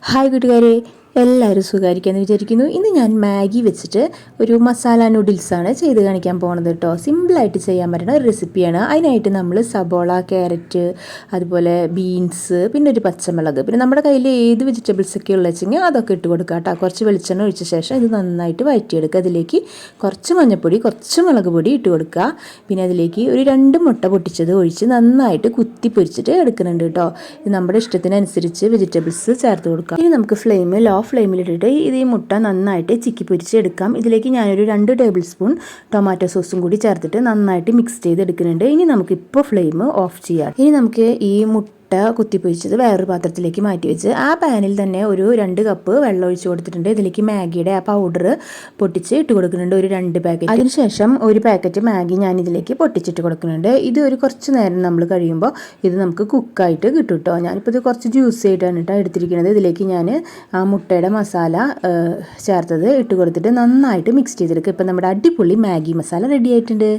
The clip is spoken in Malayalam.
ഹായ് കൂട്ടുകാരെ, എല്ലാവരും സുഖമായിരിക്കാമെന്ന് വിചാരിക്കുന്നു. ഇന്ന് ഞാൻ മാഗി വെച്ചിട്ട് ഒരു മസാല നൂഡിൽസാണ് ചെയ്ത് കാണിക്കാൻ പോകുന്നത് കേട്ടോ. സിമ്പിളായിട്ട് ചെയ്യാൻ പറ്റുന്ന ഒരു റെസിപ്പിയാണ്. അതിനായിട്ട് നമ്മൾ സബോള, ക്യാരറ്റ്, അതുപോലെ ബീൻസ്, പിന്നെ ഒരു പച്ചമുളക്, പിന്നെ നമ്മുടെ കയ്യിൽ ഏത് വെജിറ്റബിൾസ് ഒക്കെ ഉള്ള വെച്ചെങ്കിൽ അതൊക്കെ ഇട്ട് കൊടുക്കുക കേട്ടോ. കുറച്ച് വെളിച്ചെണ്ണ ഒഴിച്ച ശേഷം ഇത് നന്നായിട്ട് വഴറ്റിയെടുക്കുക. അതിലേക്ക് കുറച്ച് മഞ്ഞൾപ്പൊടി, കുറച്ച് മുളക് പൊടി ഇട്ട് കൊടുക്കുക. പിന്നെ അതിലേക്ക് ഒരു 2 മുട്ട പൊട്ടിച്ചത് ഒഴിച്ച് നന്നായിട്ട് കുത്തി പൊരിച്ചിട്ട് എടുക്കുന്നുണ്ട് കേട്ടോ. ഇത് നമ്മുടെ ഇഷ്ടത്തിനനുസരിച്ച് വെജിറ്റബിൾസ് ചേർത്ത് കൊടുക്കുക. ഇനി നമുക്ക് ലോ ഫ്ലെയിമിലിട്ടിട്ട് ഈ മുട്ട നന്നായിട്ട് ചിക്കി പൊരിച്ചെടുക്കാം. ഇതിലേക്ക് ഞാനൊരു 2 ടേബിൾ സ്പൂൺ ടൊമാറ്റോ സോസും കൂടി ചേർത്തിട്ട് നന്നായിട്ട് മിക്സ് ചെയ്തെടുക്കുന്നുണ്ട്. ഇനി നമുക്കിപ്പോൾ ഫ്ലെയിം ഓഫ് ചെയ്യാം. ഇനി നമുക്ക് ഈ മുട്ട കുത്തിപ്പൊരിച്ചത് വേറൊരു പാത്രത്തിലേക്ക് മാറ്റി വെച്ച് ആ പാനിൽ തന്നെ ഒരു 2 കപ്പ് വെള്ളം ഒഴിച്ച് കൊടുത്തിട്ടുണ്ട്. ഇതിലേക്ക് മാഗിയുടെ ആ പൗഡർ പൊട്ടിച്ച് ഇട്ട് കൊടുക്കുന്നുണ്ട്, ഒരു 2 പാക്കറ്റ്. അതിനുശേഷം ഒരു പാക്കറ്റ് മാഗി ഞാൻ ഇതിലേക്ക് പൊട്ടിച്ചിട്ട് കൊടുക്കുന്നുണ്ട്. ഇത് ഒരു കുറച്ച് നേരം നമ്മൾ കഴിയുമ്പോൾ ഇത് നമുക്ക് കുക്കായിട്ട് കിട്ടും കേട്ടോ. ഞാനിപ്പോൾ ഇത് കുറച്ച് ജ്യൂസി ആയിട്ടാണ് കേട്ടോ എടുത്തിരിക്കുന്നത്. ഇതിലേക്ക് ഞാൻ ആ മുട്ടയുടെ മസാല ചേർത്തത് ഇട്ട് കൊടുത്തിട്ട് നന്നായിട്ട് മിക്സ് ചെയ്തെടുക്കുക. ഇപ്പം നമ്മുടെ അടിപൊളി മാഗി മസാല റെഡി ആയിട്ടുണ്ട്.